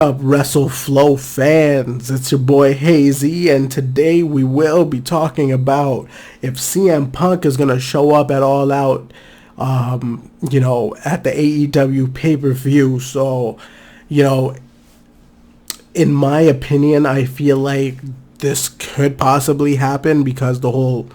Up, WrestleFlow fans? It's your boy Hazy, and today we will be talking about if CM Punk is gonna show up at All Out, at the AEW pay-per-view. So, you know, in my opinion, I feel like this could possibly happen because the whole,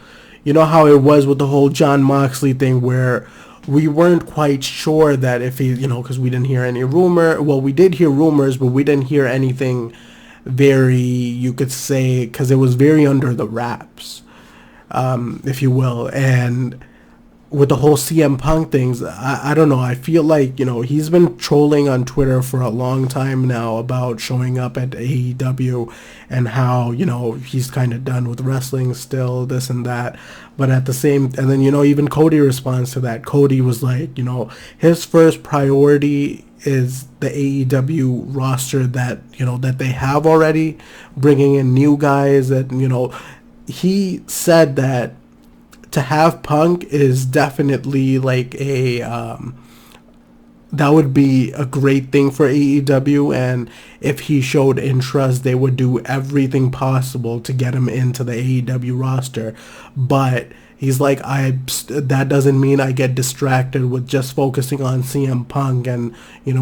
you know how it was with the whole John Moxley thing where we weren't quite sure that if he, because we didn't hear any rumor. Well, we did hear rumors, but we didn't hear anything very, you could say, because it was very under the wraps, if you will. And with the whole CM Punk things, I don't know. I feel like, he's been trolling on Twitter for a long time now about showing up at AEW and how, he's kind of done with wrestling still, this and that. But at the same, and then, even Cody responds to that. Cody was like, his first priority is the AEW roster that, that they have already, bringing in new guys that, he said that to have Punk is definitely like that would be a great thing for AEW, and if he showed interest, they would do everything possible to get him into the AEW roster. But he's like, that doesn't mean I get distracted with just focusing on CM Punk and,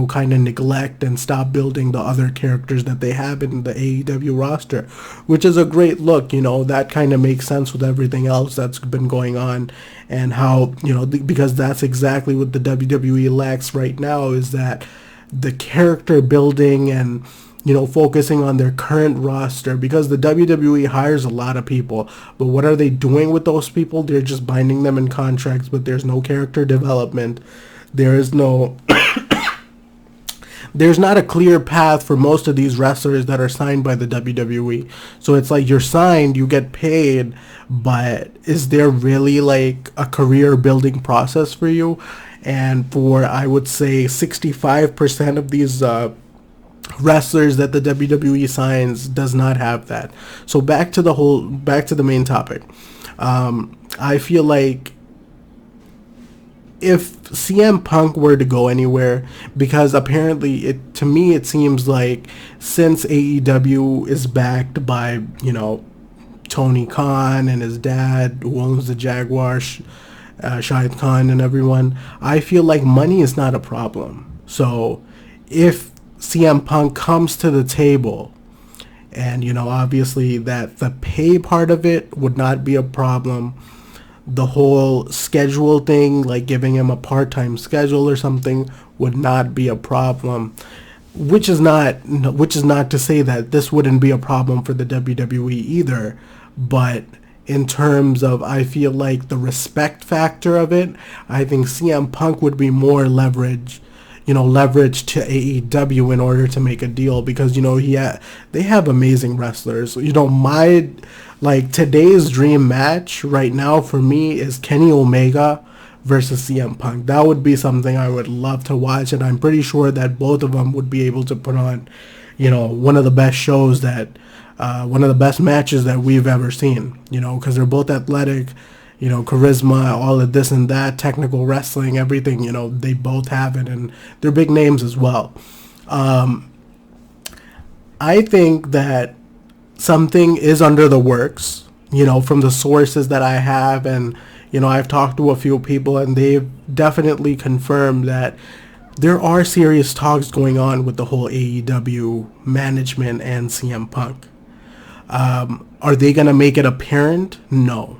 kind of neglect and stop building the other characters that they have in the AEW roster, which is a great look. That kind of makes sense with everything else that's been going on and how, because that's exactly what the WWE lacks right now, is that the character building and, focusing on their current roster, because the WWE hires a lot of people, but what are they doing with those people? They're just binding them in contracts, but there's no character development. There is no there's not a clear path for most of these wrestlers that are signed by the WWE. So it's like you're signed, you get paid, but is there really like a career building process for you? And for, I would say, 65% of these wrestlers that the WWE signs does not have that. So back to the main topic. I feel like if CM Punk were to go anywhere, because apparently to me it seems like since AEW is backed by, Tony Khan and his dad who owns the Jaguars, Shahid Khan and everyone, I feel like money is not a problem. So if CM Punk comes to the table, and obviously that the pay part of it would not be a problem, the whole schedule thing, like giving him a part-time schedule or something, would not be a problem, which is not to say that this wouldn't be a problem for the WWE either. But in terms of, I feel like the respect factor of it, I think CM Punk would be more leverage to AEW in order to make a deal, because they have amazing wrestlers. Today's dream match right now for me is Kenny Omega versus CM Punk. That would be something I would love to watch, and I'm pretty sure that both of them would be able to put on, one of the best shows one of the best matches that we've ever seen. Because they're both athletic. Charisma, all of this and that, technical wrestling, everything, they both have it, and they're big names as well. I think that something is under the works, from the sources that I have, and, I've talked to a few people, and they've definitely confirmed that there are serious talks going on with the whole AEW management and CM Punk. Are they going to make it apparent? No.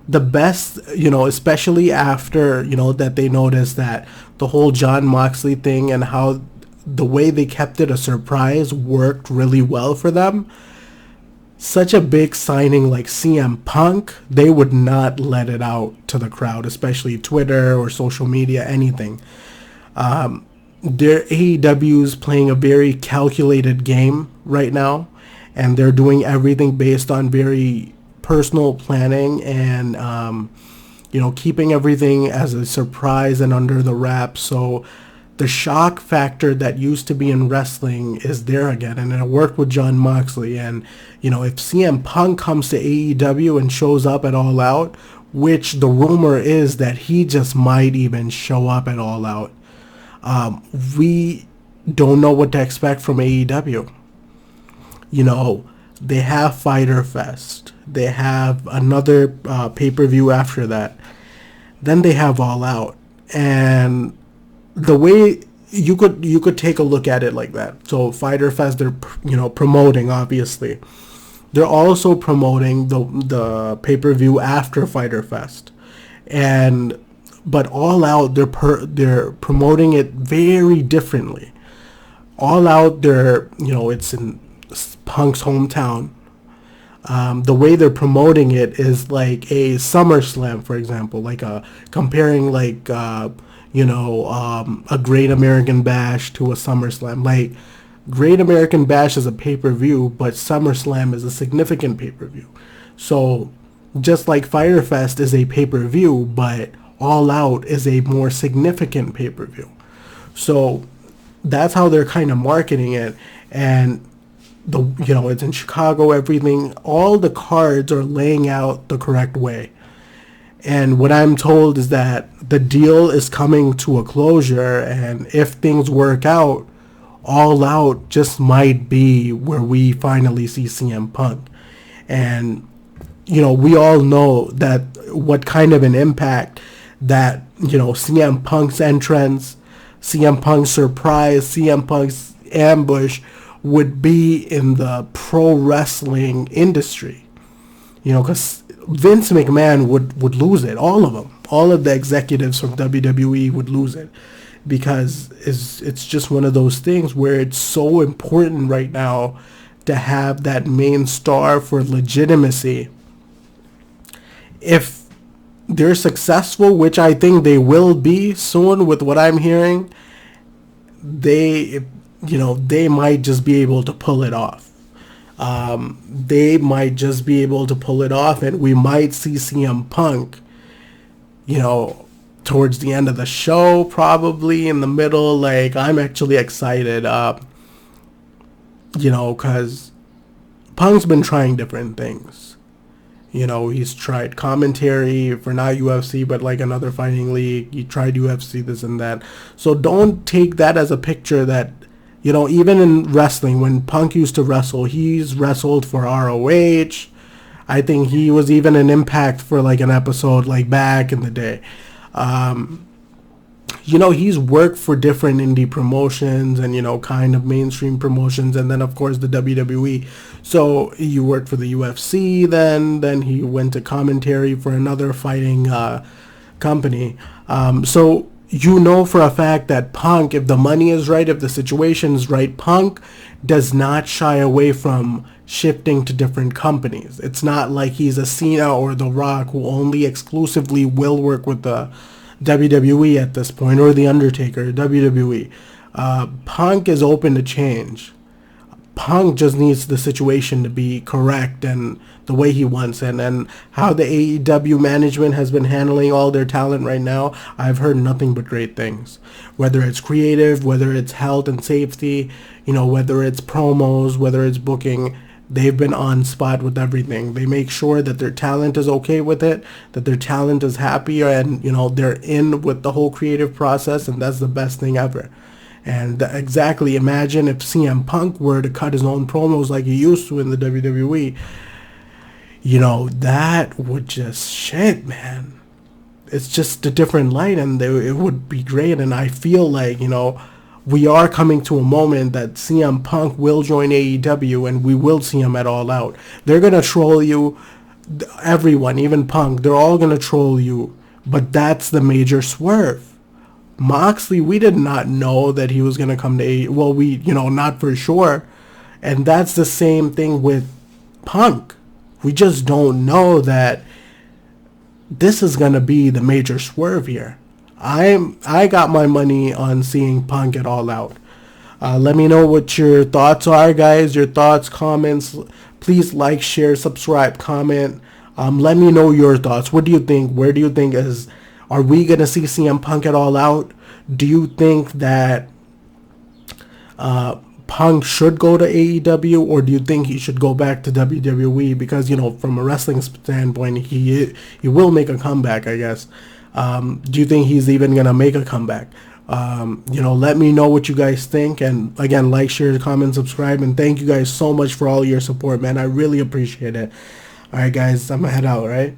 The best, especially after, that they noticed that the whole John Moxley thing and how the way they kept it a surprise worked really well for them. Such a big signing like CM Punk, they would not let it out to the crowd, especially Twitter or social media, anything. Their AEW's playing a very calculated game right now, and they're doing everything based on very personal planning and keeping everything as a surprise and under the wraps. So the shock factor that used to be in wrestling is there again, and it worked with John Moxley. And if CM Punk comes to AEW and shows up at All Out, which the rumor is that he just might even show up at All Out, we don't know what to expect from AEW. You know, they have Fighter Fest. They have another pay-per-view after that. Then they have All Out. And the way you could take a look at it like that. So Fighter Fest, they're promoting, obviously. They're also promoting the pay-per-view after Fighter Fest. And but All Out, they're promoting it very differently. All Out, it's in Punk's hometown. The way they're promoting it is like a SummerSlam, for example, like comparing like a Great American Bash to a SummerSlam. Like Great American Bash is a pay-per-view, but SummerSlam is a significant pay-per-view. So just like Fyre Fest is a pay-per-view, but All Out is a more significant pay-per-view. So that's how they're kind of marketing it. And it's in Chicago, everything, all the cards are laying out the correct way. And what I'm told is that the deal is coming to a closure, and if things work out, All Out just might be where we finally see CM Punk. And we all know that what kind of an impact that CM Punk's entrance, CM Punk's surprise, CM Punk's ambush would be in the pro wrestling industry. Because Vince McMahon would lose it. All of them. All of the executives from WWE would lose it. Because it's just one of those things where it's so important right now to have that main star for legitimacy. If they're successful, which I think they will be soon with what I'm hearing, they might just be able to pull it off. They might just be able to pull it off, and we might see CM Punk, towards the end of the show, probably in the middle. Like, I'm actually excited, because Punk's been trying different things. He's tried commentary for not UFC, but like another fighting league. He tried UFC, this and that. So don't take that as a picture that, even in wrestling, when Punk used to wrestle, he's wrestled for ROH. I think he was even an Impact for like an episode like back in the day. He's worked for different indie promotions and, kind of mainstream promotions. And then, of course, the WWE. So he worked for the UFC then he went to commentary for another fighting company. So for a fact that Punk, if the money is right, if the situation is right, Punk does not shy away from shifting to different companies. It's not like he's a Cena or The Rock who only exclusively will work with the WWE at this point, or The Undertaker, WWE. Punk is open to change. Punk just needs the situation to be correct and the way he wants it. And how the AEW management has been handling all their talent right now, I've heard nothing but great things. Whether it's creative, whether it's health and safety, whether it's promos, whether it's booking, they've been on spot with everything. They make sure that their talent is okay with it, that their talent is happy, and they're in with the whole creative process, and that's the best thing ever. And exactly, imagine if CM Punk were to cut his own promos like he used to in the WWE. That would just shit, man. It's just a different light, and it would be great. And I feel like, we are coming to a moment that CM Punk will join AEW, and we will see him at All Out. They're going to troll you. Everyone, even Punk, they're all going to troll you. But that's the major swerve. Moxley, we did not know that he was going to come to AEW. Well, we, not for sure. And that's the same thing with Punk. We just don't know that this is going to be the major swerve here. I got my money on seeing Punk at All Out. Let me know what your thoughts are, guys. Your thoughts, comments. Please like, share, subscribe, comment. Let me know your thoughts. What do you think? Where do you think are we going to see CM Punk at All Out? Do you think that Punk should go to AEW, or do you think he should go back to WWE? Because, from a wrestling standpoint, he will make a comeback, I guess. Do you think he's even going to make a comeback? Let me know what you guys think. And again, like, share, comment, subscribe. And thank you guys so much for all your support, man. I really appreciate it. All right, guys, I'm going to head out, right?